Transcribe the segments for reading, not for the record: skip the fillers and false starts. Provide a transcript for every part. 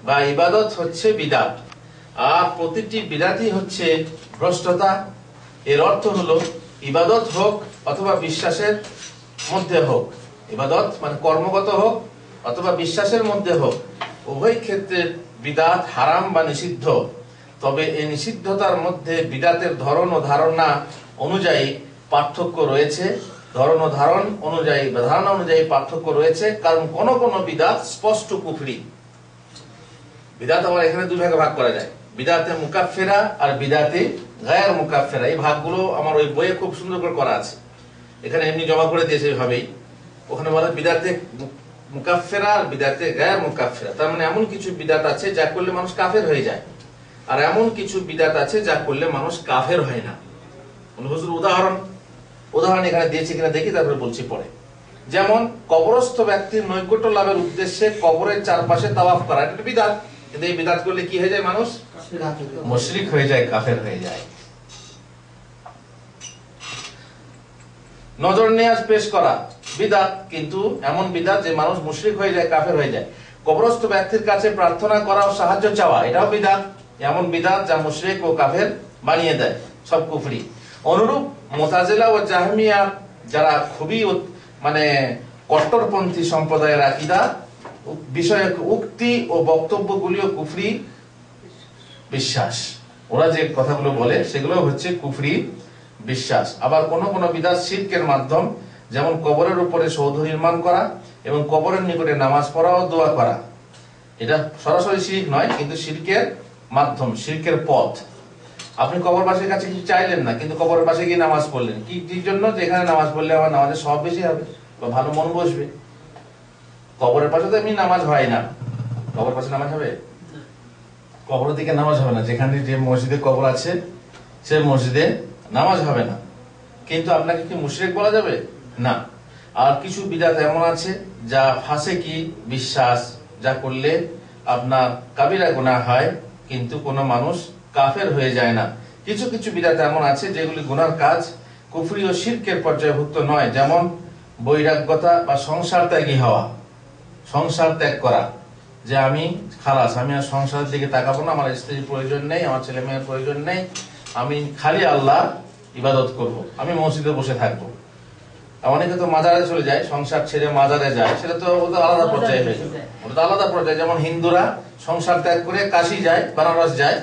বা ইবাদত হচ্ছে বিদআত, আর প্রতিটি বিদআতই হচ্ছে ভ্রষ্টতা। এর অর্থ হলো ইবাদত হোক অথবা বিশ্বাসের মধ্যে হোক, ইবাদত মানে কর্মগত হোক অথবা বিশ্বাসের মধ্যে হোক, উভয় ক্ষেত্রে বিদআত হারাম বা নিষিদ্ধ। তবে এই নিষিদ্ধতার মধ্যে বিদআতের ধরন ও ধারণা অনুযায়ী পার্থক্য রয়েছে, ধরন ও ধারণ অনুযায়ী বা ধারণা অনুযায়ী পার্থক্য রয়েছে। কারণ কোন কোন বিদআত স্পষ্ট কুফরি। বিদআত আবার এখানে দুই ভাগে ভাগ করা যায়, বিদআতে মুকাফফিরা আর বিদআতে গায়র মুকাফফিরা। এই ভাগগুলো আমার ওই বইয়ে খুব সুন্দর করে করা আছে, এখানে এমনি জমা করে দিয়েছে এইভাবেই। ওখানে বলে বিদআতে মুকাফফিরা আর বিদআতে গায়র মুকাফফিরা। তার মানে এমন কিছু বিদআত আছে যা করলে মানুষ কাফের হয়ে যায়, আর এমন কিছু বিদআত আছে যা করলে মানুষ কাফের হয় না। হুজুর উদাহরণ এখানে দিয়েছি কিনা দেখি, তারপরে বলছি পরে। যেমন কবরস্থ ব্যক্তির নৈকট্য লাভের উদ্দেশ্যে কবরের চারপাশে তাওয়াফ করা, এটা বিদআত। কিন্তু এই বিদআত করলে কি হয়ে যায়? মানুষ মুশরিক হয়ে যায়, কাফের হয়ে যায়। নজর নিয়াজ পেশ করা বিদআত, কিন্তু এমন বিদআত যে মানুষ মুশরিক হয়ে যায়, কাফের হয়ে যায়। কবরস্থ ব্যক্তির কাছে প্রার্থনা করা ও সাহায্য চাওয়া, এটাও বিদআত। এমন বিদআত যা মুশরিক ও কাফের বানিয়ে দেয়, সব কুফরি। অনুরূপ মুতাজিলা ও জাহমিয়া যারা খুবই মানে কট্টরপন্থী সম্প্রদায়ের আকীদা বিষয়ক উক্তি ও বক্তব্যগুলিও কুফরি বিশ্বাস। ওরা যে কথাগুলো বলে সেগুলো হচ্ছে কুফরি বিশ্বাস। আবার কোন কোন বিদআত শিরকের মাধ্যম, যেমন কবরের উপরে সৌধ নির্মাণ করা এবং কবরের নিকটে নামাজ পড়া ও দোয়া করা। এটা সরাসরি শিরক নয়, কিন্তু শিরকের মাধ্যম, শিরকের পথ। আপনি কবরবাসীর কাছে কিছু চাইলেন না, কিন্তু কবরের পাশে গিয়ে নামাজ পড়লেন। কি জন্য? যে এখানে নামাজ পড়লে আমার নামাজের সওয়াব বেশি হবে বা ভালো মন বসবে। কবরের পাশে তো এমনি নামাজ হয় না, কবর পাশে নামাজ হবে? কবরের দিকে নামাজ হবে না। যেখানে যে মসজিদে কবর আছে সে মসজিদে নামাজ হবে না। কিন্তু আপনাকে কি মুশরিক বলা যাবে? না। আর কিছু বিদআত এমন আছে যা ফাসিকি বিশ্বাস, যা করলে আপনার কাবিরা গুনাহ হয়, কিন্তু কোনো মানুষ কাফের হয়ে যায় না। কিছু কিছু বিদআত এমন আছে যেগুলি গুনার কাজ, কুফরি ও শিরকের পর্যায়ভুক্ত নয়। যেমন বৈরাগ্যতা বা সংসার ত্যাগী হওয়া, সংসার ত্যাগ করা, যে আমি খালাস, আমি আর সংসারের দিকে তাকাবো না, আমার স্ত্রীর প্রয়োজন নেই, আমার ছেলে মেয়ের প্রয়োজন নেই, আমি খালি আল্লাহ ইবাদত করব, আমি মসজিদে বসে থাকবো। অনেকে তো মাজারে চলে যায়, সংসার ছেড়ে মাজারে যায়, সেটা তো ওদের আলাদা পর্যায়ে হয়ে যাবে, ওটা তো আলাদা পর্যায়ে। যেমন হিন্দুরা সংসার ত্যাগ করে কাশী যায়, বানারস যায়,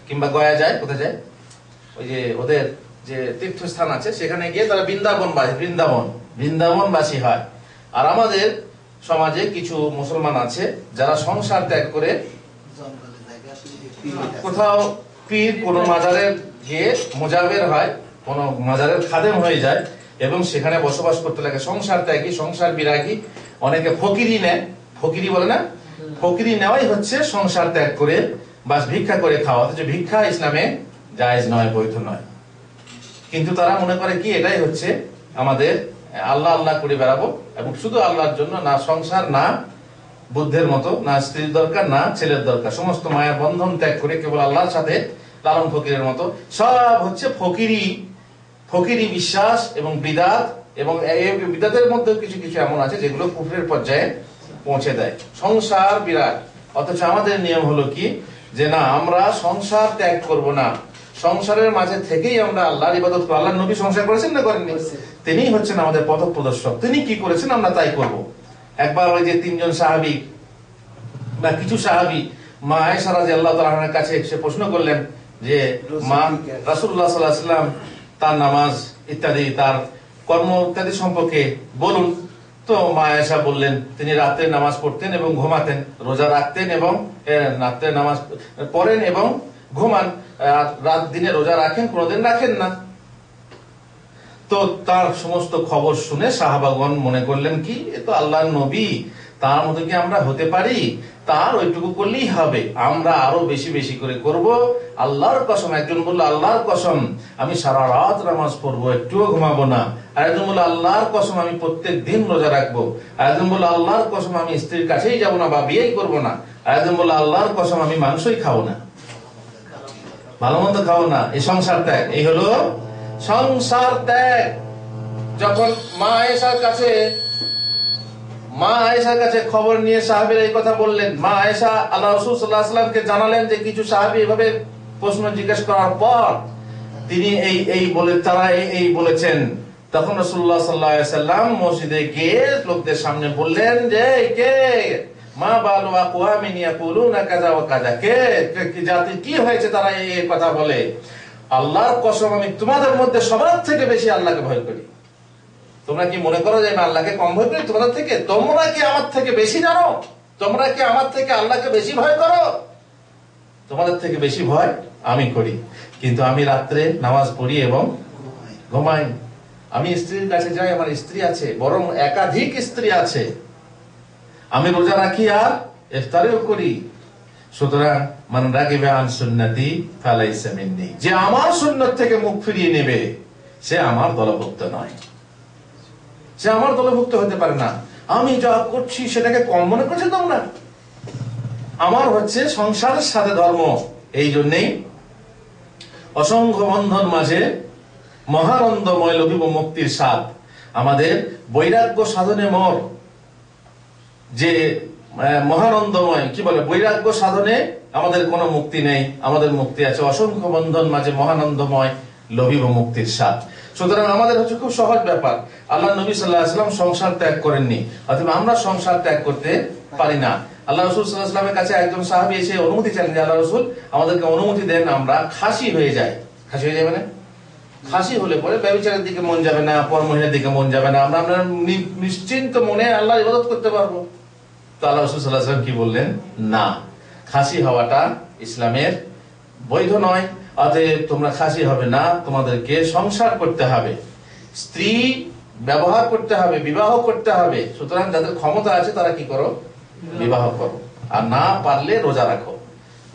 কিংবা গয়া যায়। কোথায় যায়? ওই যে ওদের যে তীর্থস্থান আছে সেখানে গিয়ে তারা বৃন্দাবনবাসী হয়। আর আমাদের সমাজে কিছু মুসলমান আছে যারা সংসার ত্যাগ করে কোথাও পীর কোন মাজারে গিয়ে মুজাবের হয়, কোন মাজারের খাদেম হয়ে যায় এবং সেখানে বসবাস করতে লাগে। সংসার ত্যাগী, সংসার বিরাগী। অনেকে ফকিরি নেয়, ফকিরি বলে না, ফকিরি নেওয়াই হচ্ছে সংসার ত্যাগ করে বাস ভিক্ষা করে খাওয়া। অথচ ভিক্ষা ইসলামে জায়েজ নয়, বৈধ নয়। কিন্তু তারা মনে করে কি এটাই হচ্ছে আমাদের আল্লাহ আল্লাহ করে বেড়াবো, এবং শুধু আল্লাহর জন্য, না সংসার, না বুদ্ধের মতো, না স্ত্রীর দরকার, না ছেলের দরকার, সমস্ত মায়ের বন্ধন ত্যাগ করে কেবল আল্লাহর সাথে লালন ফকিরের মতো। সব হচ্ছে ফকিরি বিশ্বাস এবং বিদআত। এবং এই বিদআতের মধ্যে কিছু কিছু এমন আছে যেগুলো কুফরের পর্যায়ে পৌঁছে দেয়। সংসার বিরাট, অথচ আমাদের নিয়ম হলো কি, যে না, আমরা সংসার ত্যাগ করব না, সংসারের মাঝে থেকেই আমরা আল্লাহর ইবাদত করব। আল্লাহর নবী সংসার করেছেন না করেননি? তিনিই হচ্ছেন আমাদের পথ প্রদর্শক, তিনি কি করেছেন আমরা তাই করব। একবার ওই যে তিনজন সাহাবী বা কিছু সাহাবী মা আয়েশা রাদিয়াল্লাহু তাআলা আনহার কাছে এসে প্রশ্ন করলেন যে মা, রাসূলুল্লাহ সাল্লাল্লাহু আলাইহি ওয়াসাল্লাম তার নামাজ ইত্যাদি, তার কর্ম ইত্যাদি সম্পর্কে বলুন। তো মা আয়েশা বললেন তিনি রাতে নামাজ পড়তেন এবং ঘুমাতেন, রোজা রাখতেন এবং রাতে নামাজ পড়েন এবং ঘুমান, রাত দিনে রোজা রাখেন, কোনদিন রাখেন না। তো তার সমস্ত খবর শুনে সাহাবাগণ মনে করলেন কি, এ তো আল্লাহর নবী, তার মতো কি আমরা হতে পারি? তার ওইটুকু করলেই হবে, আমরা আরো বেশি বেশি করে করব। আল্লাহর কসম, একজন বলল আল্লাহর কসম আমি সারা রাত নামাজ পড়বো, একটুও ঘুমাবো না। আর একজন বলল আল্লাহর কসম আমি প্রত্যেক দিন রোজা রাখবো। আর একজন বলল আল্লাহর কসম আমি স্ত্রীর কাছেই যাবো না বা বিয়েই করবো না। আর একজন বলল আল্লাহর কসম আমি মাংসই খাবো না, ভালো মন্দ খাবো না। এই সংসার ত্যাগ, এই হলো সংসার ত্যাগ। যখন মা আয়েশার কাছে মা আয়েশার কাছে খবর নিয়ে সাহাবীরা এই কথা বললেন। মা আয়েশা আল্লাহ রাসূল সাল্লাল্লাহু আলাইহি ওয়াসাল্লামকে জানালেন যে কিছু সাহাবী এভাবে প্রশ্ন জিজ্ঞেস করার পর তিনি তারা এই বলেছেন। তখন রাসূলুল্লাহ সাল্লাল্লাহু আলাইহি ওয়াসাল্লাম মসজিদে গিয়ে লোকদের সামনে বললেন যে কে মা বালু আকওয়ামিন ইয়াকুলুনা কাযা ওয়া কাযা, কে জাতি কি হয়েছে তারা এই কথা বলে। আল্লাহর কসম আমি তোমাদের মধ্যে সবার থেকে বেশি আল্লাহকে ভয় করি। তোমরা কি মনে করো যে আমি আল্লাহকে কম ভয় করি তোমাদের থেকে? তোমরা কি আমার থেকে বেশি জানো? তোমরা কি আমার থেকে আল্লাহকে বেশি ভয় করো? তোমাদের থেকে বেশি ভয় আমি করি, কিন্তু আমি রাত্রে নামাজ পড়ি এবং ঘুমাই। আমি স্ত্রীর কাছে যাই, আমার স্ত্রী আছে, বরং একাধিক স্ত্রী আছে। আমি রোজা রাখি আর ইফতারিও করি। সুতরাং মান রাগিবা আন সুন্নতি ফালাইসা মিন্নি, যে আমার সুন্নাত থেকে মুখ ফিরিয়ে নেবে সে আমার দলভুক্ত নয়, সে আমার দলভুক্ত হতে পারে না। আমি যা করছি সেটাকে কম মনে করছো তোমরা? আমার হচ্ছে সংসারের সাথে ধর্ম। এই জন্যই অসংখ্য বন্ধন মাঝে মহানন্দময় লভিব মুক্তির স্বাদ। আমাদের বৈরাগ্য সাধনে মর যে মহানন্দময়, কি বলে, বৈরাগ্য সাধনে আমাদের কোনো মুক্তি নেই, আমাদের মুক্তি আছে অসংখ্য বন্ধন মাঝে মহানন্দময় লভিব মুক্তির স্বাদ। সুতরাং আমাদের হচ্ছে খুব সহজ ব্যাপার। আল্লাহ নবী সাল্লাল্লাহু আলাইহি ওয়াসাল্লাম সংসার ত্যাগ করেননি, অথবা আমরা সংসার ত্যাগ করতে পারি না। আল্লাহ রাসূল সাল্লাল্লাহু আলাইহি ওয়াসাল্লামের কাছে একজন সাহাবী এসে অনুমতি চাইলেন যে আল্লাহ রাসূল আমাদেরকে অনুমতি দেন, আমরা খাসি হয়ে যাই। খাসি হয়ে যাবে না? খাসি হলে পরে ব্যভিচারের দিকে মন যাবে না, পর মহিলার দিকে মন যাবে না, আমরা নিশ্চিন্ত মনে আল্লাহর ইবাদত করতে পারবো। তো আল্লাহ রাসূল সাল্লাল্লাহু আলাইহি ওয়াসাল্লাম কি বললেন? না, খাসি হওয়াটা ইসলামের বৈধ নয়, অতএব তোমরা খাসি হবে না, তোমাদেরকে সংসার করতে হবে, স্ত্রী ব্যবহার করতে হবে, বিবাহ করতে হবে। সুতরাং যাদের ক্ষমতা আছে তারা কি করো? বিবাহ করো। আর না পারলে রোজা রাখো,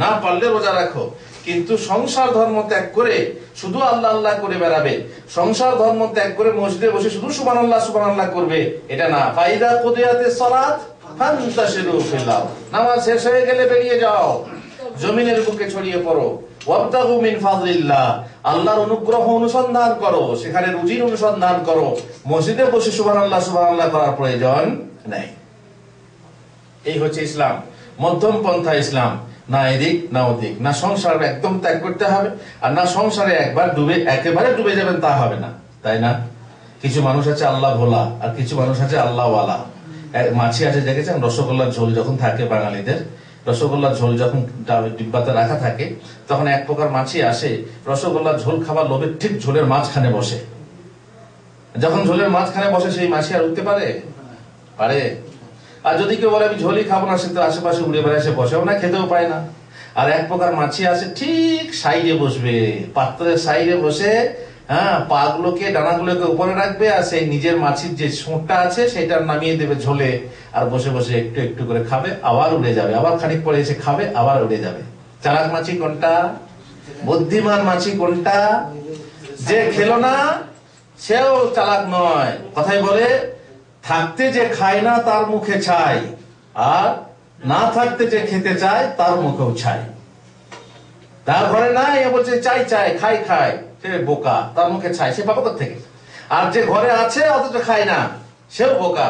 না পারলে রোজা রাখো। কিন্তু সংসার ধর্ম ত্যাগ করে শুধু আল্লাহ আল্লাহ করে বেড়াবে, সংসার ধর্ম ত্যাগ করে মসজিদে বসে শুধু সুবহানাল্লাহ সুবহানাল্লাহ করবে, এটা না। ফাইদা কুদিয়াতিস সালাত ফান্তাশিরু ফিল আরদ, নামাজ শেষ হয়ে গেলে বেরিয়ে যাও, জমিনের বুকে ছড়িয়ে পড়ো। ওয়াবতাগু মিন ফাদলিল্লাহ, আল্লাহর অনুগ্রহ অনুসন্ধান করো, সেখানে রুজির অনুসন্ধান করো। মসজিদে বসে সুবহানাল্লাহ সুবহানাল্লাহ করার প্রয়োজন নেই। এই হচ্ছে ইসলাম, মধ্যম পন্থা ইসলাম। না এদিক না ওদিক, না সংসার একদম ত্যাগ করতে হবে, আর না সংসারে একেবারে ডুবে যাবেন তা হবে না, তাই না? কিছু মানুষ আছে আল্লাহ ভোলা, আর কিছু মানুষ আছে আল্লাহ ওয়ালা। মাছি আছে দেখেছেন, রসগোল্লার ঝোল যখন থাকে বাঙালিদের, রসগোল্লার ঝোল যখন ডিব্বাতে রাখা থাকে, তখন এক প্রকার মাছি আসে রসগোল্লার ঝোল খাবার লোভে ঠিক ঝোলের মাঝখানে বসে। যখন ঝোলের মাঝখানে বসে সেই মাছি আর উঠতে পারে? আর যদি কেউ বলে আমি ঝোলই খাবো না, সে তো আশেপাশে উড়ে বেড়ায়, সে বসেও না, খেতেও পায় না। আর এক প্রকার মাছি আছে ঠিক সাইডে বসবে, পাত্রের সাইডে বসে, হ্যাঁ, পা গুলোকে ডানাগুলোকে উপরে রাখবে, আর সেই নিজের মাছির যে ছোঁটটা আছে সেটা নামিয়ে দেবে ঝোলে, আর বসে বসে একটু একটু করে খাবে, আবার উড়ে যাবে, আবার খানিক পরে এসে খাবে, আবার উড়ে যাবে। চালাক মাছি কোনটা? বুদ্ধিমান মাছি কোনটা? যে খেলো না সেও চালাক নয়। কথাই বলে, থাকতে যে খায় না তার মুখে ছাই, আর না থাকতে যে খেতে চায় তার মুখেও ছাই। তার ঘরে নাই, বলছে চাই চাই, খাই খাই, সে বোকা, তার মুখে ছাই, সে পাবে থেকে। আর যে ঘরে আছে অথচ খায় না, সেও বোকা,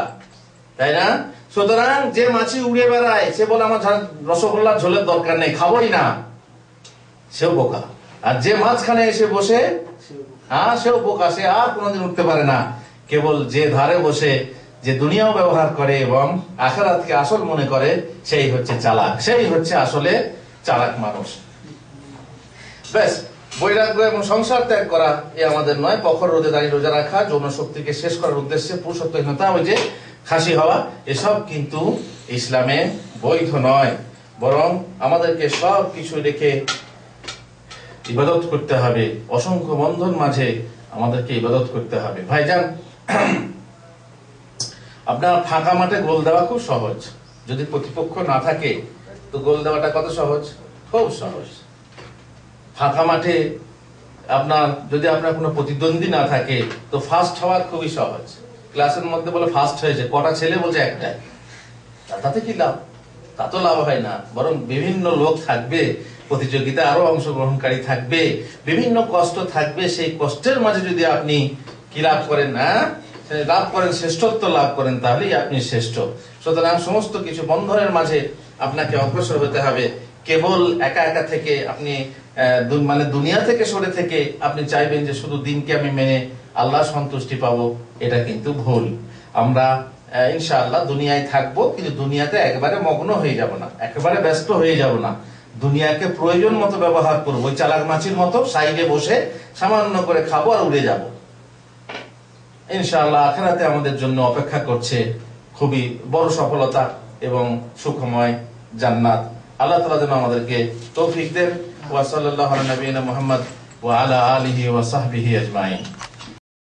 তাই না? সুতরাং যে মাছি উড়ে বেড়ায়, সে বলে আমার রসগোল্লার ঝোলের দরকার নেই, খাবোই না, সেও বোকা। আর যে মাঝখানে এসে বসে, সেও বোকা, সে আর কোনোদিন উঠতে পারে না। কেবল যে ধারে বসে যে দুনিয়াও ব্যবহার করে এবং আখিরাতকে আসল মনে করে, সেই হচ্ছে চালাক, সেই হচ্ছে আসলে চালাক মানুষ। ব্যাস, বৈরাগ্য এবং সংসার ত্যাগ করা এ আমাদের নয়। প্রখর রোদে দাঁড়িয়ে রোজা রাখা, যৌন শক্তিকে শেষ করার উদ্দেশ্যে পুরুষত্বহীনতা, ওই যে খাসি হওয়া, এসব কিন্তু ইসলামে বৈধ নয়। বরং আমাদেরকে সব কিছু রেখে ইবাদত করতে হবে, অসংখ্য বন্ধন মাঝে আমাদেরকে ইবাদত করতে হবে। ভাইজান, আপনার ফাঁকা মাঠে গোল দেওয়া খুব সহজ, যদি প্রতিপক্ষ না থাকে তো গোল দেওয়াটা কত সহজ, খুব সহজ। ফাঁকা মাঠে যদি আপনার কোনো প্রতিদ্বন্দ্বী না থাকে তো ফার্স্ট হওয়া খুবই সহজ। ক্লাসের মধ্যে বলে ফার্স্ট হয়েছে, কটা ছেলে বলছে একটাই, তাতে কি লাভ? তা তো লাভ হয় না, বরং বিভিন্ন লোক থাকবে, প্রতিযোগিতা আরো অংশগ্রহণকারী থাকবে, বিভিন্ন কষ্ট থাকবে, সেই কষ্টের মাঝে যদি আপনি কি লাভ করেন না, লাভ করেন, শ্রেষ্ঠত্ব লাভ করেন, তাহলেই আপনি শ্রেষ্ঠ। সুতরাং সমস্ত কিছু বন্ধনের মাঝে আপনাকে অগ্রসর হতে হবে। কেবল একা একা থেকে আপনি মানে দুনিয়া থেকে সরে থেকে আপনি চাইবেন যে শুধু দিনকে আমি মেনে আল্লাহ সন্তুষ্টি পাবো, এটা কিন্তু ভুল। আমরা ইনশাআল্লাহ দুনিয়ায় থাকবো, কিন্তু দুনিয়াতে একবারে মগ্ন হয়ে যাব না, একেবারে ব্যস্ত হয়ে যাব না। দুনিয়াকে প্রয়োজন মতো ব্যবহার করবো, ওই চালাক মাছির মতো সাইডে বসে সামান্য করে খাবো আর উড়ে যাব। ইনশাআল্লাহ আখিরাতে আমাদের জন্য অপেক্ষা করছে খুবই বড় সফলতা এবং সুখময় জান্নাত। আল্লাহ তাআলা যেন আমাদেরকে তৌফিক দেন। ওয়া সাল্লাল্লাহু আলা নবিয়িনা মুহাম্মদ ওয়া আলা আলিহি ওয়া সাহবিহি আজমাইন।